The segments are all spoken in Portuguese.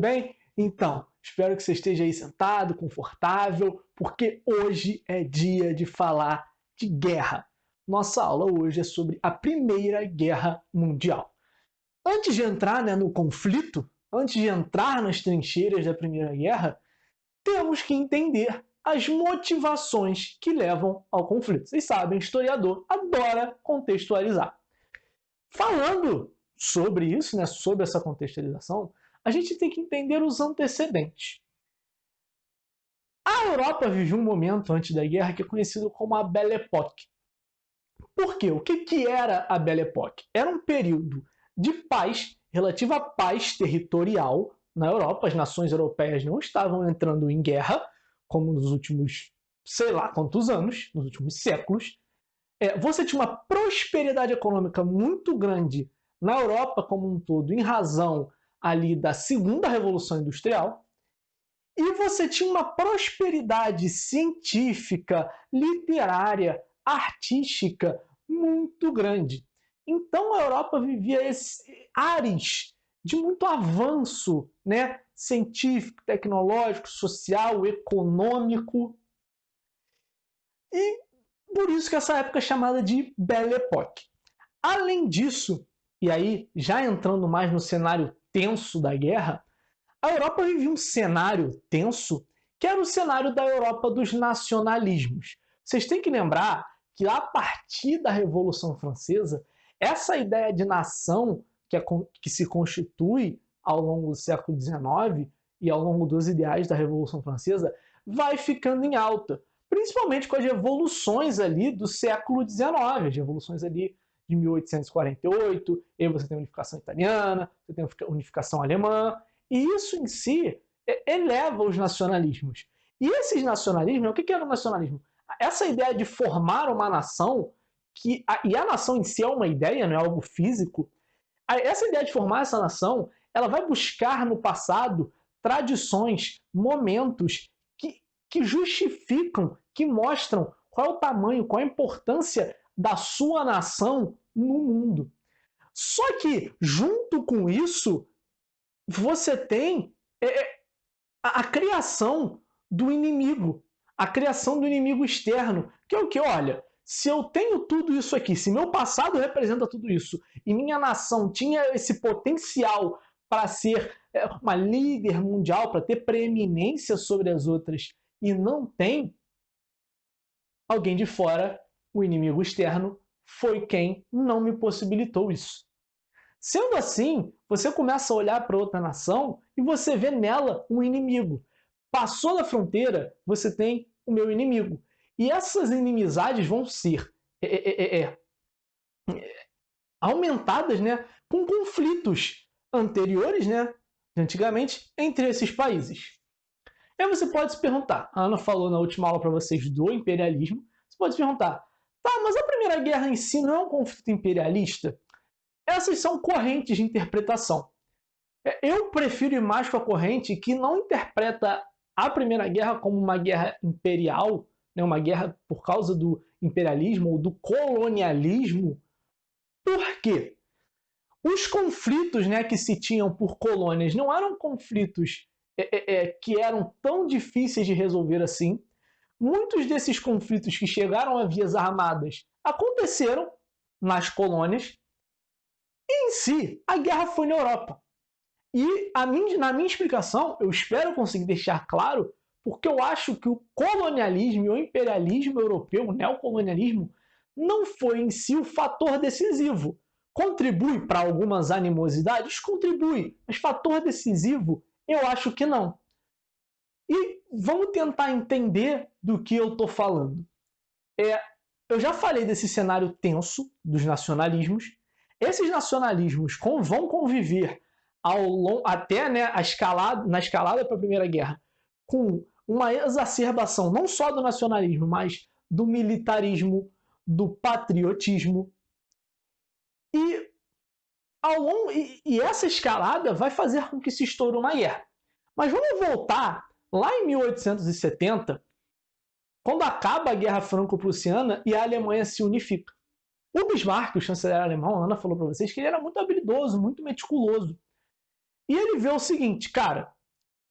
bem? Então, espero que você esteja aí sentado, confortável, porque hoje é dia de falar de guerra. Nossa aula hoje é sobre a Primeira Guerra Mundial. Antes de entrar no conflito, antes de entrar nas trincheiras da Primeira Guerra, temos que entender as motivações que levam ao conflito. Vocês sabem, historiador adora contextualizar. Falando sobre isso, sobre essa contextualização, a gente tem que entender os antecedentes. A Europa viveu um momento antes da guerra que é conhecido como a Belle Époque. Por quê? O que era a Belle Époque? Era um período de paz, relativa paz territorial na Europa. As nações europeias não estavam entrando em guerra, como nos últimos, sei lá quantos anos, nos últimos séculos. Você tinha uma prosperidade econômica muito grande na Europa como um todo, em razão ali da Segunda Revolução Industrial, e você tinha uma prosperidade científica, literária, artística muito grande. Então a Europa vivia ares de muito avanço, científico, tecnológico, social, econômico. E por isso que essa época é chamada de Belle Époque. Além disso, e aí já entrando mais no cenário tenso da guerra, a Europa vivia um cenário tenso que era o cenário da Europa dos nacionalismos. Vocês têm que lembrar que a partir da Revolução Francesa, essa ideia de nação que se constitui ao longo do século XIX e ao longo dos ideais da Revolução Francesa vai ficando em alta, principalmente com as revoluções ali do século XIX, as revoluções ali de 1848, e aí você tem a unificação italiana, você tem a unificação alemã, e isso em si eleva os nacionalismos. E esses nacionalismos, o que era o nacionalismo? Essa ideia de formar uma nação, e a nação em si é uma ideia, não é algo físico, essa ideia de formar essa nação, ela vai buscar no passado tradições, momentos que justificam, que mostram qual é o tamanho, qual é a importância da sua nação no mundo. Só que, junto com isso, você tem a criação do inimigo, a criação do inimigo externo, que é o que? Olha, se eu tenho tudo isso aqui, se meu passado representa tudo isso, e minha nação tinha esse potencial para ser uma líder mundial, para ter preeminência sobre as outras, e não tem, alguém de fora, o inimigo externo, foi quem não me possibilitou isso. Sendo assim, você começa a olhar para outra nação e você vê nela um inimigo. Passou da fronteira, você tem o meu inimigo. E essas inimizades vão ser aumentadas com conflitos anteriores, de antigamente, entre esses países. E aí você pode se perguntar, a Ana falou na última aula para vocês do imperialismo, você pode se perguntar, tá, mas a Primeira Guerra em si não é um conflito imperialista? Essas são correntes de interpretação. Eu prefiro ir mais com a corrente que não interpreta a Primeira Guerra como uma guerra imperial, uma guerra por causa do imperialismo ou do colonialismo. Por quê? Os conflitos que se tinham por colônias não eram conflitos que eram tão difíceis de resolver assim. Muitos desses conflitos que chegaram a vias armadas aconteceram nas colônias. E, em si, a guerra foi na Europa. E na minha explicação, eu espero conseguir deixar claro, porque eu acho que o colonialismo e o imperialismo europeu, o neocolonialismo, não foi em si o fator decisivo. Contribui para algumas animosidades? Contribui, mas fator decisivo, eu acho que não. E vamos tentar entender do que eu estou falando. Eu já falei desse cenário tenso dos nacionalismos. Esses nacionalismos vão conviver até na escalada para a Primeira Guerra com uma exacerbação não só do nacionalismo, mas do militarismo, do patriotismo. E essa escalada vai fazer com que se estoure uma guerra. Mas vamos voltar lá em 1870, quando acaba a Guerra Franco-Prussiana e a Alemanha se unifica. O Bismarck, o chanceler alemão, a Ana falou para vocês que ele era muito habilidoso, muito meticuloso. E ele vê o seguinte, cara,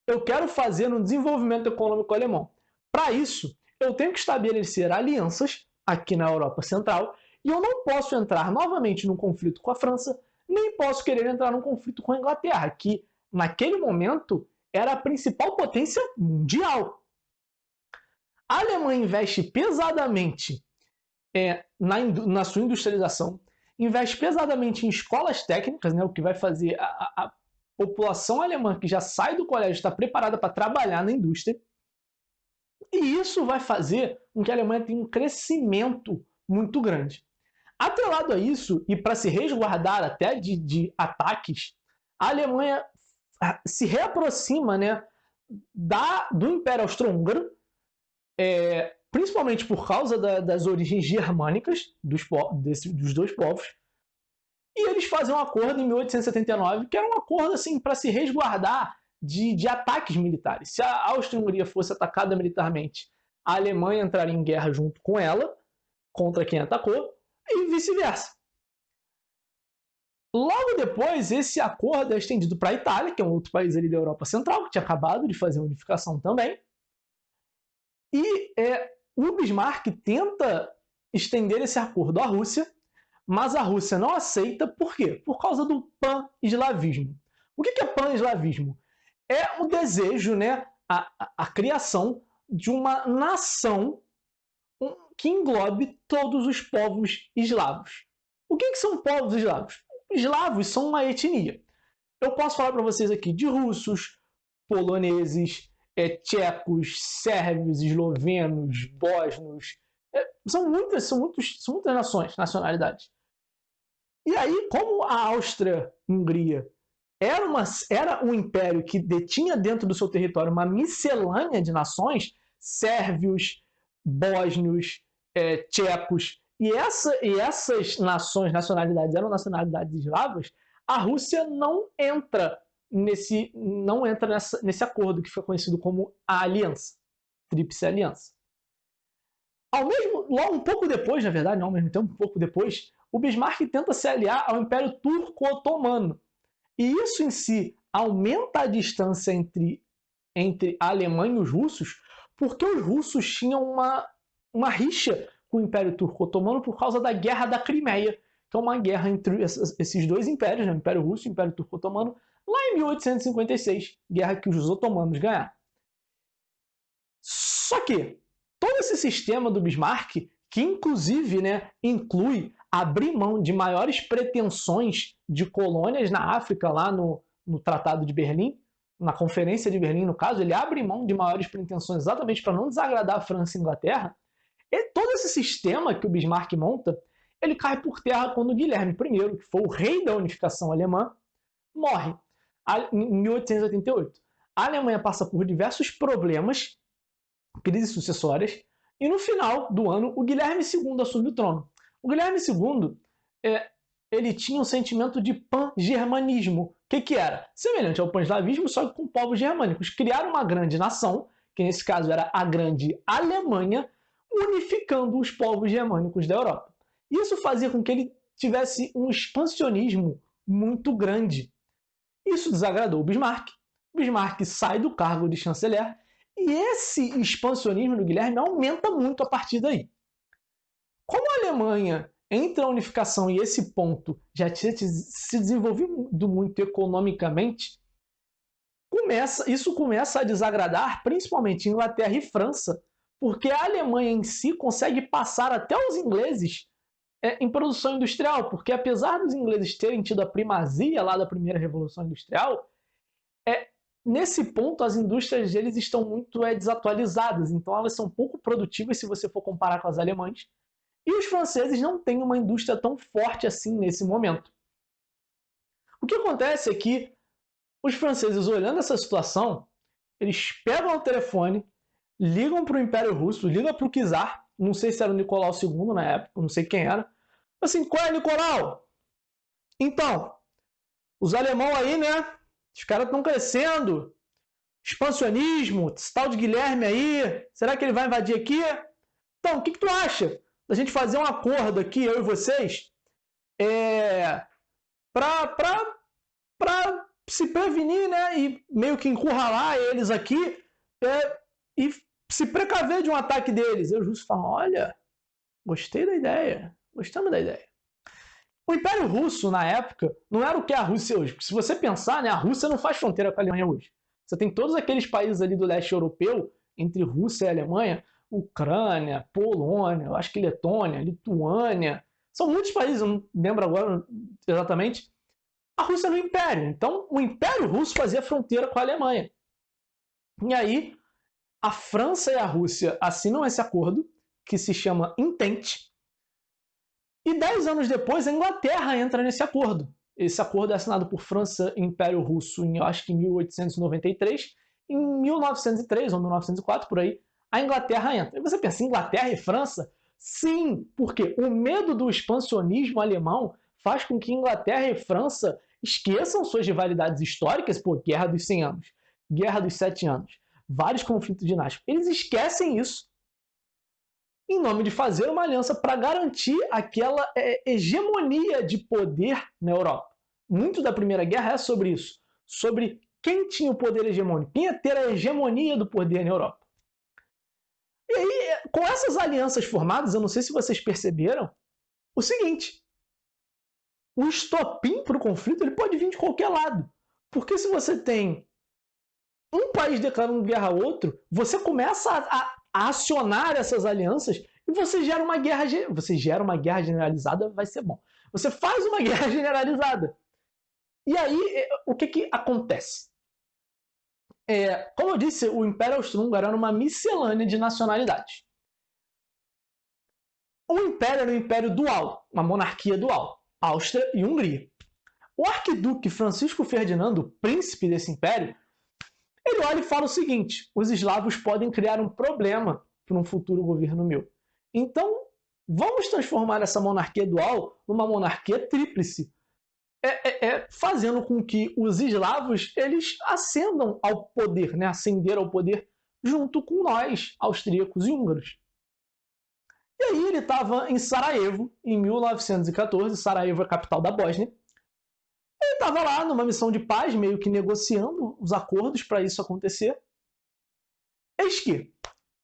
eu quero fazer um desenvolvimento econômico alemão. Para isso, eu tenho que estabelecer alianças aqui na Europa Central e eu não posso entrar novamente num conflito com a França, nem posso querer entrar num conflito com a Inglaterra, que naquele momento era a principal potência mundial. A Alemanha investe pesadamente na sua industrialização, investe pesadamente em escolas técnicas, né, o que vai fazer a população alemã que já sai do colégio estar preparada para trabalhar na indústria. E isso vai fazer com que a Alemanha tenha um crescimento muito grande. Atrelado a isso, e para se resguardar até de ataques, a Alemanha se reaproxima, né, do Império Austro-Húngaro, principalmente por causa das origens germânicas dos dois povos. E eles fazem um acordo em 1879, que era um acordo assim, para se resguardar de ataques militares. Se a Áustria-Hungria fosse atacada militarmente, a Alemanha entraria em guerra junto com ela, contra quem atacou, e vice-versa. Logo depois, esse acordo é estendido para a Itália, que é um outro país ali da Europa Central, que tinha acabado de fazer a unificação também. E o Bismarck tenta estender esse acordo à Rússia, mas a Rússia não aceita. Por quê? Por causa do pan-eslavismo. O que é pan-eslavismo? É o desejo, né, a criação de uma nação que englobe todos os povos eslavos. O que são povos eslavos? Eslavos são uma etnia. Eu posso falar para vocês aqui de russos, poloneses, tchecos, sérvios, eslovenos, bósnios. São muitas nacionalidades. E aí, como a Áustria-Hungria era um império que detinha dentro do seu território uma miscelânea de nações, sérvios, bósnios, tchecos, e essas nacionalidades eram nacionalidades eslavas, a Rússia não entra nesse acordo que foi conhecido como a Aliança, Tríplice Aliança. Um pouco depois, na verdade, não ao mesmo tempo, um pouco depois, o Bismarck tenta se aliar ao Império Turco-Otomano. E isso em si aumenta a distância entre a Alemanha e os russos, porque os russos tinham uma rixa com o Império Turco-Otomano por causa da Guerra da Crimeia, que é uma guerra entre esses dois impérios, né, o Império Russo e o Império Turco-Otomano, lá em 1856, guerra que os otomanos ganharam. Só que todo esse sistema do Bismarck, que inclusive, né, inclui abrir mão de maiores pretensões de colônias na África, lá no Tratado de Berlim, na Conferência de Berlim, no caso, ele abre mão de maiores pretensões exatamente para não desagradar a França e a Inglaterra. E todo esse sistema que o Bismarck monta, ele cai por terra quando Guilherme I, que foi o rei da unificação alemã, morre em 1888. A Alemanha passa por diversos problemas, crises sucessórias, e no final do ano, o Guilherme II assume o trono. O Guilherme II, ele tinha um sentimento de pan-germanismo. O que era? Semelhante ao pan-eslavismo, só que com povos germânicos. Criaram uma grande nação, que nesse caso era a grande Alemanha, unificando os povos germânicos da Europa. Isso fazia com que ele tivesse um expansionismo muito grande. Isso desagradou o Bismarck. O Bismarck sai do cargo de chanceler e esse expansionismo do Guilherme aumenta muito a partir daí. Como a Alemanha, entre a unificação e esse ponto, já tinha se desenvolvido muito economicamente, isso começa a desagradar principalmente Inglaterra e França, porque a Alemanha em si consegue passar até os ingleses em produção industrial, porque apesar dos ingleses terem tido a primazia lá da primeira Revolução Industrial, nesse ponto as indústrias deles estão muito desatualizadas, então elas são pouco produtivas se você for comparar com as alemãs, e os franceses não têm uma indústria tão forte assim nesse momento. O que acontece é que os franceses, olhando essa situação, eles pegam o telefone, ligam para o Império Russo, ligam para o czar, não sei se era o Nicolau II na época, não sei quem era. Assim, qual é, Nicolau? Então, os alemãos aí, né? Os caras estão crescendo. Expansionismo, esse tal de Guilherme aí, será que ele vai invadir aqui? Então, o que tu acha da gente fazer um acordo aqui, eu e vocês, para se prevenir, né, e meio que encurralar eles aqui e se precaver de um ataque deles. E os russos falam, olha, gostei da ideia, gostamos da ideia. O Império Russo, na época, não era o que é a Rússia hoje. Porque se você pensar, né, a Rússia não faz fronteira com a Alemanha hoje. Você tem todos aqueles países ali do leste europeu, entre Rússia e Alemanha, Ucrânia, Polônia, eu acho que Letônia, Lituânia. São muitos países, eu não lembro agora exatamente. A Rússia era um império. Então, o Império Russo fazia fronteira com a Alemanha. E aí, a França e a Rússia assinam esse acordo, que se chama Entente. E 10 anos depois, a Inglaterra entra nesse acordo. Esse acordo é assinado por França e Império Russo em, eu acho que 1893. Em 1903 ou 1904, por aí, a Inglaterra entra. E você pensa, Inglaterra e França? Sim, porque o medo do expansionismo alemão faz com que Inglaterra e França esqueçam suas rivalidades históricas, pô, Guerra dos 100 anos, Guerra dos 7 anos, vários conflitos dinásticos. Eles esquecem isso em nome de fazer uma aliança para garantir aquela hegemonia de poder na Europa. Muito da Primeira Guerra é sobre isso, sobre quem tinha o poder hegemônico, quem ia ter a hegemonia do poder na Europa. E aí, com essas alianças formadas, eu não sei se vocês perceberam, o seguinte, o estopim para o conflito ele pode vir de qualquer lado. Porque se você tem um país declarando guerra a outro, você começa a acionar essas alianças e você gera uma guerra generalizada, vai ser bom. Você faz uma guerra generalizada. E aí, o que acontece? Como eu disse, o Império Austro-Húngaro era uma miscelânea de nacionalidades. O Império era um império dual, uma monarquia dual, Áustria e Hungria. O arquiduque Francisco Ferdinando, príncipe desse império, ele olha e fala o seguinte, os eslavos podem criar um problema para um futuro governo meu. Então, vamos transformar essa monarquia dual numa monarquia tríplice, fazendo com que os eslavos eles ascendam ao poder, né? Ascender ao poder junto com nós, austríacos e húngaros. E aí ele estava em Sarajevo, em 1914, Sarajevo é a capital da Bósnia. Ele estava lá numa missão de paz, meio que negociando os acordos para isso acontecer. Eis que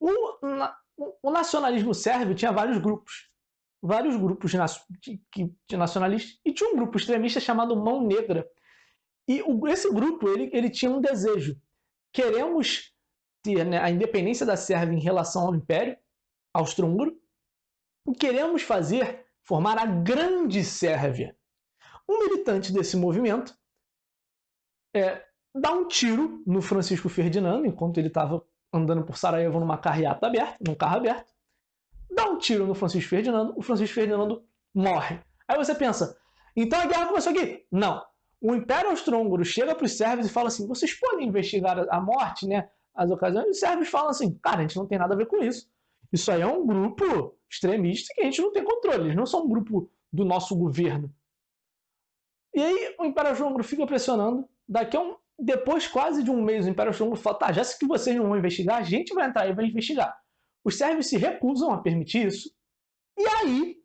o nacionalismo sérvio tinha vários grupos de nacionalistas, e tinha um grupo extremista chamado Mão Negra. E esse grupo ele tinha um desejo. Queremos ter, né, a independência da Sérvia em relação ao Império Austro-Húngaro, e queremos formar a Grande Sérvia. Um militante desse movimento dá um tiro no Francisco Ferdinando, enquanto ele estava andando por Sarajevo num carro aberto, dá um tiro no Francisco Ferdinando, o Francisco Ferdinando morre. Aí você pensa, então a guerra começou aqui? Não. O Império Austro-Húngaro chega para os sérvios e fala assim, vocês podem investigar a morte, né, as ocasiões? E os sérvios falam assim, cara, a gente não tem nada a ver com isso. Isso aí é um grupo extremista que a gente não tem controle, eles não são um grupo do nosso governo. E aí o Império Austro-Húngaro fica pressionando, depois quase de um mês o Império Austro-Húngaro fala, tá, já que vocês não vão investigar, a gente vai entrar e vai investigar. Os sérvios se recusam a permitir isso, e aí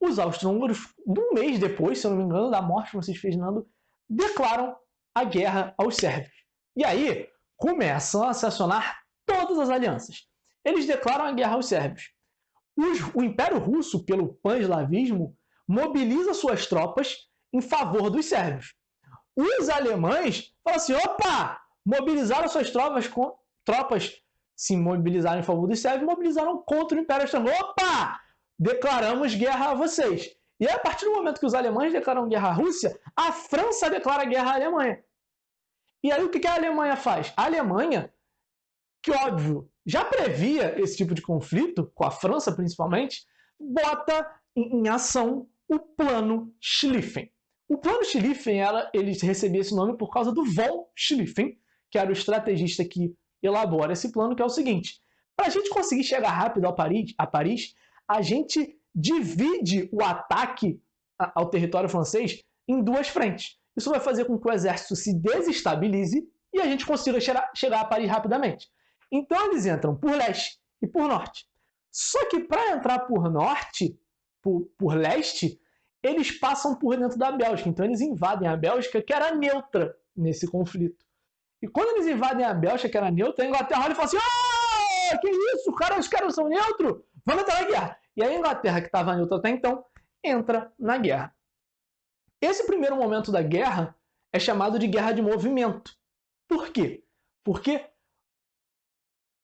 os austro-húngaros, um mês depois, se eu não me engano, da morte de Francisco Ferdinando, declaram a guerra aos sérvios. E aí começam a se acionar todas as alianças. Eles declaram a guerra aos sérvios. O Império Russo, pelo pan-eslavismo, mobiliza suas tropas em favor dos sérvios. Os alemães falam assim, opa, mobilizaram suas tropas se mobilizaram em favor dos sérvios, mobilizaram contra o Império Austro-Húngaro. Opa, declaramos guerra a vocês. E aí, a partir do momento que os alemães declaram guerra à Rússia, a França declara guerra à Alemanha. E aí o que a Alemanha faz? A Alemanha, que óbvio, já previa esse tipo de conflito, com a França principalmente, bota em ação o Plano Schlieffen. O Plano Schlieffen, ele recebia esse nome por causa do von Schlieffen, que era o estrategista que elabora esse plano, que é o seguinte, para a gente conseguir chegar rápido a Paris, a gente divide o ataque ao território francês em duas frentes. Isso vai fazer com que o exército se desestabilize e a gente consiga chegar a Paris rapidamente. Então eles entram por leste e por norte. Só que para entrar por norte, por leste, eles passam por dentro da Bélgica. Então eles invadem a Bélgica, que era neutra nesse conflito. E quando eles invadem a Bélgica, que era neutra, a Inglaterra olha e fala assim: "Ah, que isso? Os caras são neutros? Vamos entrar na guerra." E a Inglaterra, que estava neutra até então, entra na guerra. Esse primeiro momento da guerra é chamado de guerra de movimento. Por quê? Porque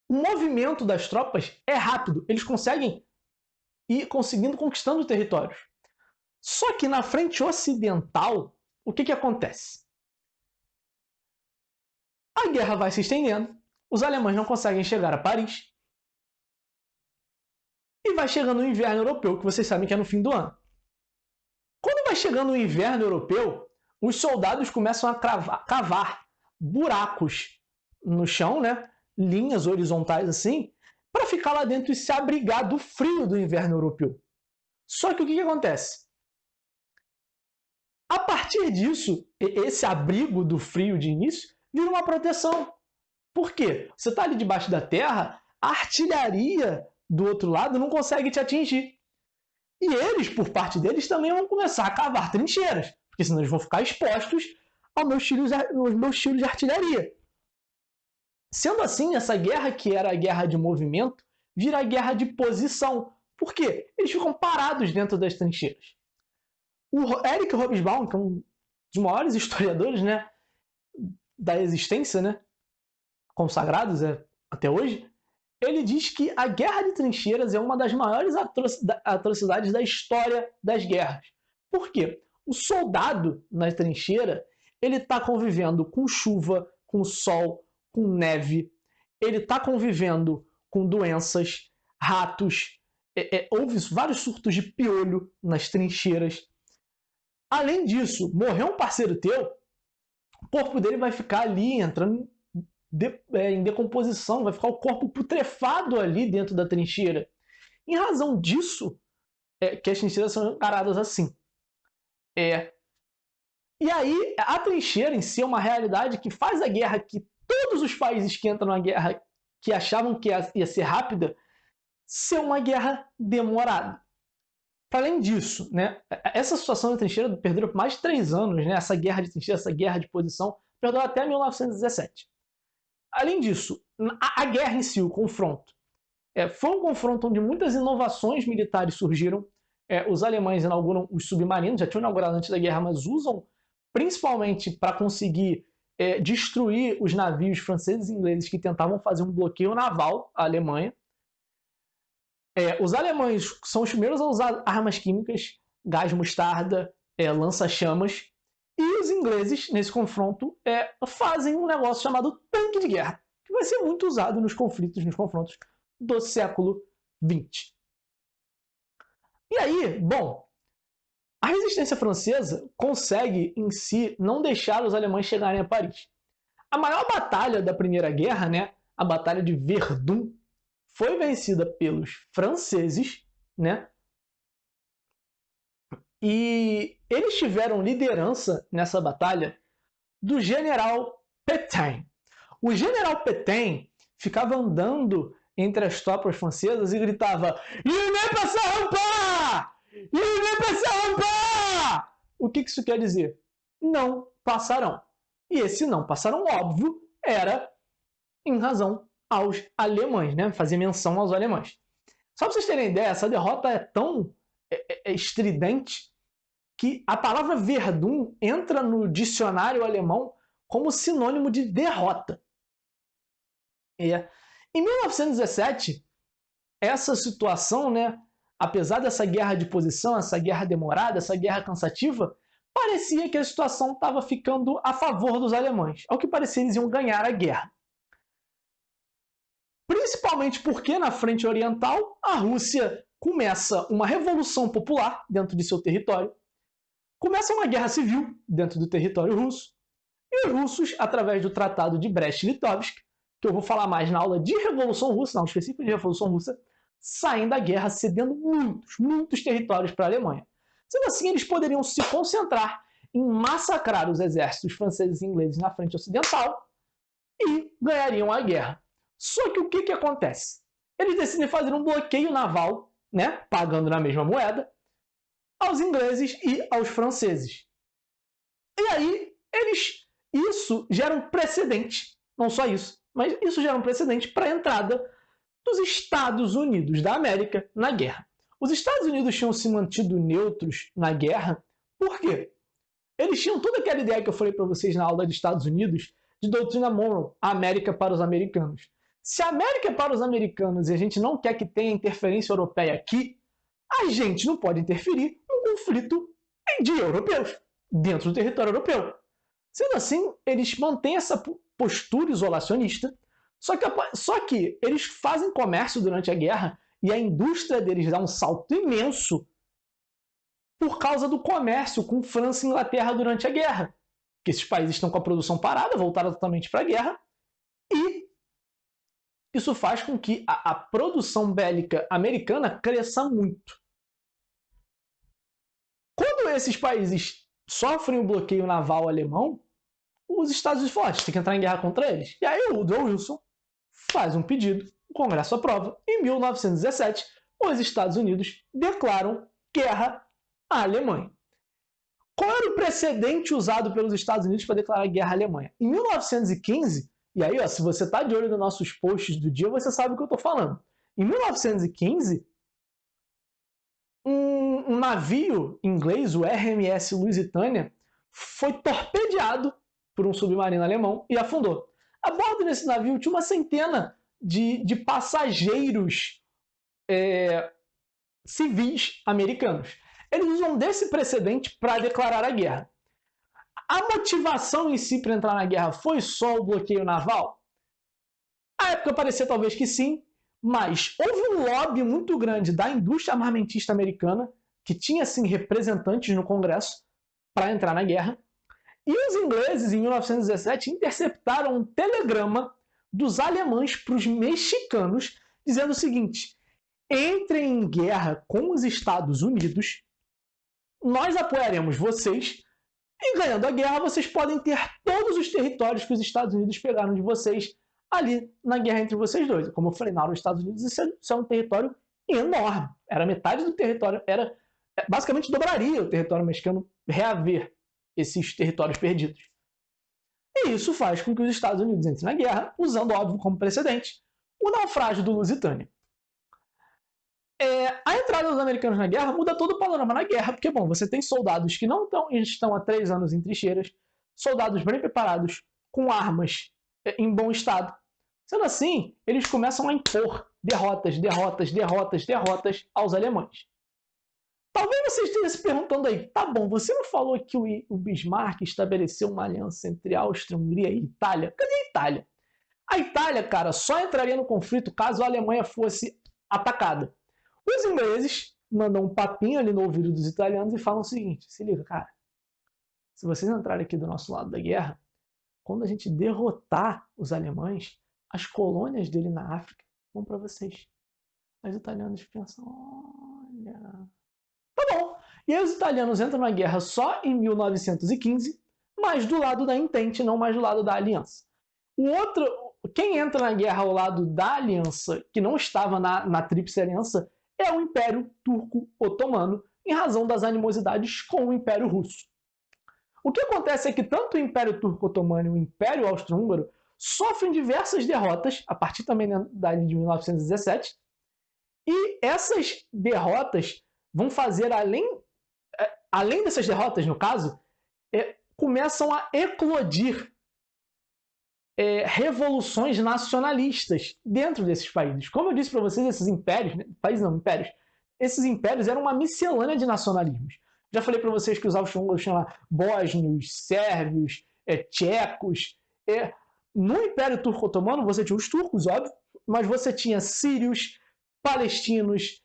o movimento das tropas é rápido. Eles conseguem ir conquistando territórios. Só que na frente ocidental, o que acontece? A guerra vai se estendendo, os alemães não conseguem chegar a Paris, e vai chegando o inverno europeu, que vocês sabem que é no fim do ano. Quando vai chegando o inverno europeu, os soldados começam a cavar buracos no chão, né? Linhas horizontais assim, para ficar lá dentro e se abrigar do frio do inverno europeu. Só que o que acontece? A partir disso, esse abrigo do frio de início vira uma proteção. Por quê? Você está ali debaixo da terra, a artilharia do outro lado não consegue te atingir. E eles, por parte deles, também vão começar a cavar trincheiras, porque senão eles vão ficar expostos aos meus tiros de artilharia. Sendo assim, essa guerra, que era a guerra de movimento, vira a guerra de posição. Por quê? Eles ficam parados dentro das trincheiras. O Eric Hobsbawm, que é um dos maiores historiadores, né, da existência, né, consagrados até hoje, ele diz que a guerra de trincheiras é uma das maiores atrocidades da história das guerras. Por quê? O soldado na trincheira, ele está convivendo com chuva, com sol, com neve, ele está convivendo com doenças, ratos, houve vários surtos de piolho nas trincheiras. Além disso, morreu um parceiro teu, o corpo dele vai ficar ali entrando em decomposição, vai ficar o corpo putrefado ali dentro da trincheira. Em razão disso, que as trincheiras são encaradas assim. E aí, a trincheira em si é uma realidade que faz a guerra que todos os países que entram na guerra, que achavam que ia ser rápida, ser uma guerra demorada. Além disso, né, essa situação da trincheira perdurou por mais de 3 anos, né, essa guerra de trincheira, essa guerra de posição, perdurou até 1917. Além disso, a guerra em si, o confronto, foi um confronto onde muitas inovações militares surgiram. Os alemães inauguram os submarinos, já tinham inaugurado antes da guerra, mas usam principalmente para conseguir destruir os navios franceses e ingleses que tentavam fazer um bloqueio naval à Alemanha. Os alemães são os primeiros a usar armas químicas, gás mostarda, lança-chamas, e os ingleses, nesse confronto, fazem um negócio chamado tanque de guerra, que vai ser muito usado nos confrontos do século XX. E aí, bom, a resistência francesa consegue, em si, não deixar os alemães chegarem a Paris. A maior batalha da Primeira Guerra, né, a Batalha de Verdun, foi vencida pelos franceses, né? E eles tiveram liderança nessa batalha do general Pétain. O general Pétain ficava andando entre as tropas francesas e gritava: "Il n'est pas pas! Il n'est pas!" O que isso quer dizer? Não passarão. E esse não passarão, óbvio, era em razão aos alemães, né? Fazer menção aos alemães. Só para vocês terem ideia, essa derrota é tão estridente que a palavra Verdun entra no dicionário alemão como sinônimo de derrota. Em 1917, essa situação, né, apesar dessa guerra de posição, essa guerra demorada, essa guerra cansativa, parecia que a situação estava ficando a favor dos alemães. Ao que parecia, eles iam ganhar a guerra. Principalmente porque na frente oriental a Rússia começa uma revolução popular dentro de seu território, começa uma guerra civil dentro do território russo, e os russos, através do Tratado de Brest-Litovsk, que eu vou falar mais na aula de Revolução Russa, na aula específica de Revolução Russa, saem da guerra cedendo muitos territórios para a Alemanha. Sendo assim, eles poderiam se concentrar em massacrar os exércitos franceses e ingleses na frente ocidental e ganhariam a guerra. Só que o que acontece? Eles decidem fazer um bloqueio naval, né, pagando na mesma moeda, aos ingleses e aos franceses. E aí eles Isso gera um precedente, não só isso, mas isso gera um precedente para a entrada dos Estados Unidos da América na guerra. Os Estados Unidos tinham se mantido neutros na guerra, por quê? Eles tinham toda aquela ideia que eu falei para vocês na aula de Estados Unidos, de doutrina Monroe, a América para os americanos. Se a América é para os americanos e a gente não quer que tenha interferência europeia aqui, a gente não pode interferir num conflito de europeus, dentro do território europeu. Sendo assim, eles mantêm essa postura isolacionista, só que eles fazem comércio durante a guerra e a indústria deles dá um salto imenso por causa do comércio com França e Inglaterra durante a guerra. Porque esses países estão com a produção parada, voltaram totalmente para a guerra, e isso faz com que a produção bélica americana cresça muito. Quando esses países sofrem o bloqueio naval alemão, os Estados Unidos falam, tem que entrar em guerra contra eles. E aí o Woodrow Wilson faz um pedido, o Congresso aprova. Em 1917, os Estados Unidos declaram guerra à Alemanha. Qual era o precedente usado pelos Estados Unidos para declarar guerra à Alemanha? Em 1915, e aí, ó, se você está de olho nos nossos posts do dia, você sabe o que eu estou falando. Em 1915, um navio inglês, o RMS Lusitânia, foi torpedeado por um submarino alemão e afundou. A bordo desse navio tinha uma centena de passageiros civis americanos. Eles usam desse precedente para declarar a guerra. A motivação em si para entrar na guerra foi só o bloqueio naval? À época parecia talvez que sim, mas houve um lobby muito grande da indústria armamentista americana, que tinha sim representantes no Congresso, para entrar na guerra. E os ingleses, em 1917, interceptaram um telegrama dos alemães para os mexicanos, dizendo o seguinte: entrem em guerra com os Estados Unidos, nós apoiaremos vocês, e ganhando a guerra, vocês podem ter todos os territórios que os Estados Unidos pegaram de vocês ali na guerra entre vocês dois. Como eu falei, na hora dos Estados Unidos, isso é um território enorme. Era metade do território, basicamente dobraria o território mexicano reaver esses territórios perdidos. E isso faz com que os Estados Unidos entrem na guerra, usando, óbvio, como precedente, o naufrágio do Lusitânia. A entrada dos americanos na guerra muda todo o panorama na guerra, porque, bom, você tem soldados que não estão há 3 anos em trincheiras, soldados bem preparados, com armas em bom estado. Sendo assim, eles começam a impor derrotas aos alemães. Talvez você esteja se perguntando aí, tá bom, você não falou que o Bismarck estabeleceu uma aliança entre Áustria, Hungria e Itália? Cadê a Itália? A Itália, cara, só entraria no conflito caso a Alemanha fosse atacada. Os ingleses mandam um papinho ali no ouvido dos italianos e falam o seguinte: se liga, cara, se vocês entrarem aqui do nosso lado da guerra, quando a gente derrotar os alemães, as colônias dele na África vão para vocês. Os italianos pensam, olha... Tá bom. E aí os italianos entram na guerra só em 1915, mas do lado da Entente, não mais do lado da Aliança. Quem entra na guerra ao lado da Aliança, que não estava na Tríplice Aliança, é o Império Turco-Otomano, em razão das animosidades com o Império Russo. O que acontece é que tanto o Império Turco-Otomano e o Império Austro-Húngaro sofrem diversas derrotas, a partir também de 1917, e essas derrotas vão fazer, além dessas derrotas, no caso, começam a eclodir revoluções nacionalistas dentro desses países. Como eu disse para vocês, esses impérios, esses impérios eram uma miscelânea de nacionalismos. Já falei para vocês que os austro-húngaros tinham lá bósnios, sérvios, tchecos. No Império Turco-Otomano você tinha os turcos, óbvio, mas você tinha sírios, palestinos,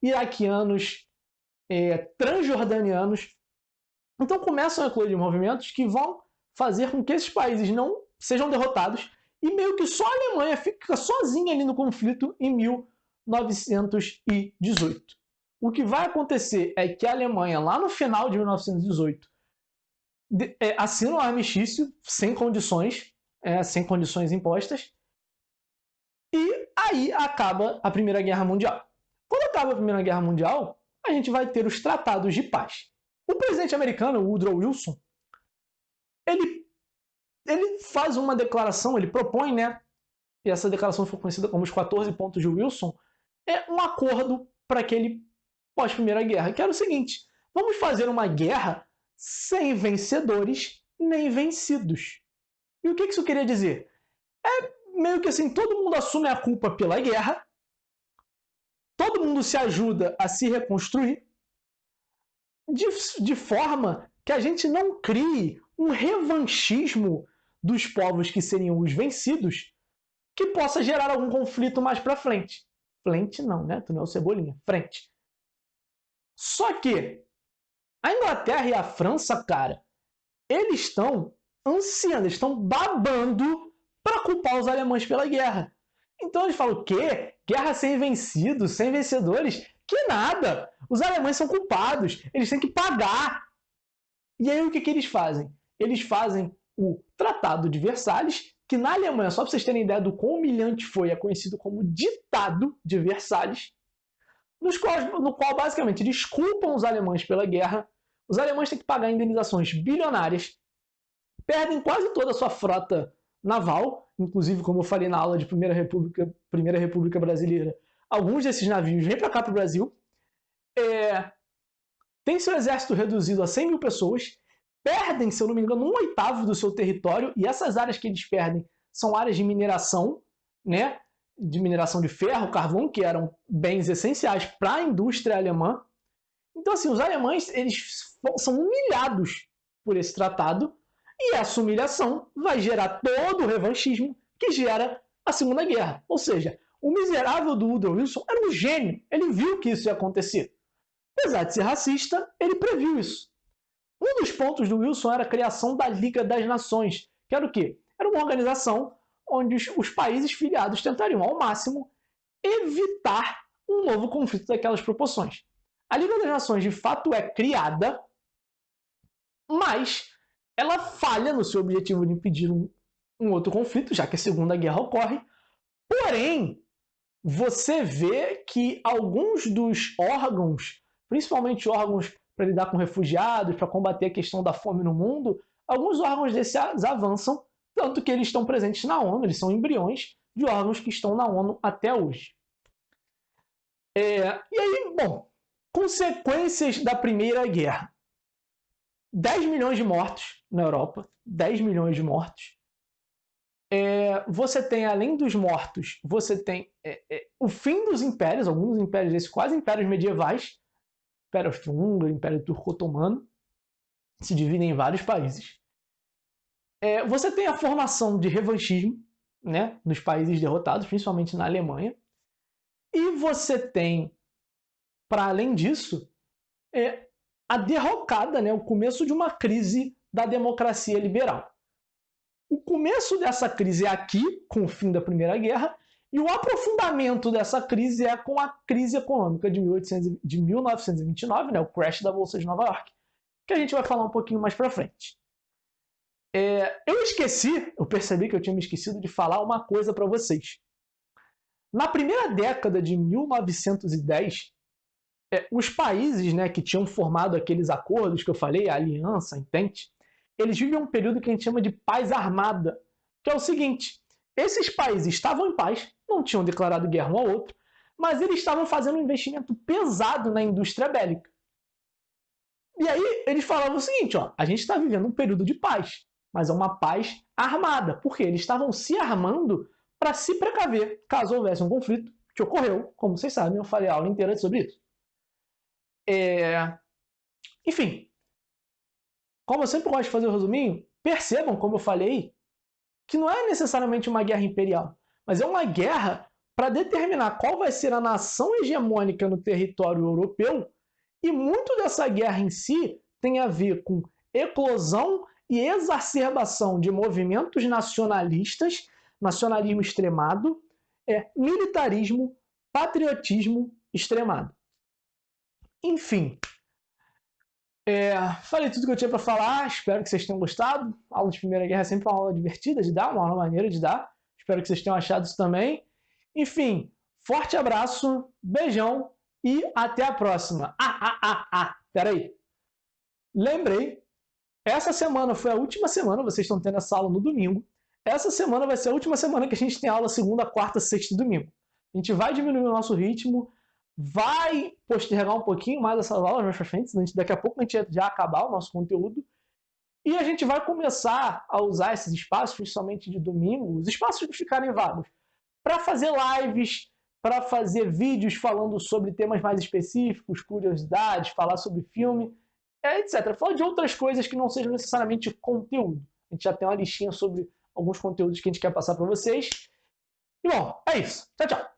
iraquianos, transjordanianos. Então começam a eclodir movimentos que vão fazer com que esses países não sejam derrotados e meio que só a Alemanha fica sozinha ali no conflito em 1918. O que vai acontecer é que a Alemanha, lá no final de 1918, assina um armistício sem condições impostas, e aí acaba a Primeira Guerra Mundial. Quando acaba a Primeira Guerra Mundial, a gente vai ter os tratados de paz. O presidente americano, Woodrow Wilson, ele ele faz uma declaração, ele propõe, né? E essa declaração foi conhecida como os 14 pontos de Wilson, é um acordo para aquele pós-Primeira Guerra, que era o seguinte: vamos fazer uma guerra sem vencedores nem vencidos. E o que isso queria dizer? Meio que assim, todo mundo assume a culpa pela guerra, todo mundo se ajuda a se reconstruir, de forma que a gente não crie um revanchismo dos povos que seriam os vencidos, que possa gerar algum conflito mais para frente. Frente não, né? Tu não é o Cebolinha. Frente. Só que a Inglaterra e a França, cara, eles estão ansiando, eles estão babando para culpar os alemães pela guerra. Então eles falam: o quê? Guerra sem vencidos, sem vencedores? Que nada! Os alemães são culpados, eles têm que pagar. E aí o que eles fazem? Eles fazem o Tratado de Versalhes, que na Alemanha, só para vocês terem ideia do quão humilhante foi, é conhecido como Ditado de Versalhes, no qual basicamente eles culpam os alemães pela guerra. Os alemães têm que pagar indenizações bilionárias, perdem quase toda a sua frota naval, inclusive, como eu falei na aula de Primeira República Brasileira, alguns desses navios vêm para cá para o Brasil, tem seu exército reduzido a 100 mil pessoas, perdem, se eu não me engano, 1/8 do seu território, e essas áreas que eles perdem são áreas de mineração, né? De mineração de ferro, carvão, que eram bens essenciais para a indústria alemã. Então, assim, os alemães eles são humilhados por esse tratado, e essa humilhação vai gerar todo o revanchismo que gera a Segunda Guerra. Ou seja, o miserável do Woodrow Wilson era um gênio, ele viu que isso ia acontecer. Apesar de ser racista, ele previu isso. Um dos pontos do Wilson era a criação da Liga das Nações, que era o quê? Era uma organização onde os países filiados tentariam ao máximo evitar um novo conflito daquelas proporções. A Liga das Nações de fato é criada, mas ela falha no seu objetivo de impedir um outro conflito, já que a Segunda Guerra ocorre. Porém, você vê que alguns dos órgãos, principalmente órgãos para lidar com refugiados, para combater a questão da fome no mundo, alguns órgãos desses avançam, tanto que eles estão presentes na ONU, eles são embriões de órgãos que estão na ONU até hoje. E aí, bom, consequências da Primeira Guerra. 10 milhões de mortos na Europa, 10 milhões de mortos. Você tem, além dos mortos, você tem o fim dos impérios, alguns impérios desses, quase impérios medievais, Império Austro-Húngaro, Império Turco-Otomano, se dividem em vários países. Você tem a formação de revanchismo, né, nos países derrotados, principalmente na Alemanha. E você tem, para além disso, a derrocada, né, o começo de uma crise da democracia liberal. O começo dessa crise é aqui, com o fim da Primeira Guerra, e o aprofundamento dessa crise é com a crise econômica de 1929, né, o crash da Bolsa de Nova York, que a gente vai falar um pouquinho mais para frente. Eu percebi que eu tinha me esquecido de falar uma coisa para vocês. Na primeira década de 1910, os países, né, que tinham formado aqueles acordos que eu falei, a Aliança, a Entente, eles vivem um período que a gente chama de paz armada, que é o seguinte: esses países estavam em paz, não tinham declarado guerra um ao outro, mas eles estavam fazendo um investimento pesado na indústria bélica. E aí eles falavam o seguinte: a gente está vivendo um período de paz, mas é uma paz armada, porque eles estavam se armando para se precaver caso houvesse um conflito, que ocorreu, como vocês sabem, eu falei a aula inteira sobre isso. Enfim, como eu sempre gosto de fazer o resuminho, percebam, como eu falei, que não é necessariamente uma guerra imperial, mas é uma guerra para determinar qual vai ser a nação hegemônica no território europeu, e muito dessa guerra em si tem a ver com eclosão e exacerbação de movimentos nacionalistas, nacionalismo extremado, militarismo, patriotismo extremado. Enfim, falei tudo que eu tinha para falar, espero que vocês tenham gostado. A aula de Primeira Guerra é sempre uma aula divertida de dar, uma aula maneira de dar. Espero que vocês tenham achado isso também. Enfim, forte abraço, beijão e até a próxima. Peraí. Lembrei Essa semana foi a última semana, vocês estão tendo essa aula no domingo. Essa semana vai ser a última semana que a gente tem aula segunda, quarta, sexta e domingo. A gente vai diminuir o nosso ritmo, vai postergar um pouquinho mais essas aulas mais pra frente, daqui a pouco a gente já acabar o nosso conteúdo. E a gente vai começar a usar esses espaços, principalmente de domingo, os espaços que ficarem vagos, para fazer lives, para fazer vídeos falando sobre temas mais específicos, curiosidades, falar sobre filme, etc. Falar de outras coisas que não sejam necessariamente conteúdo. A gente já tem uma listinha sobre alguns conteúdos que a gente quer passar para vocês. E bom, é isso. Tchau, tchau.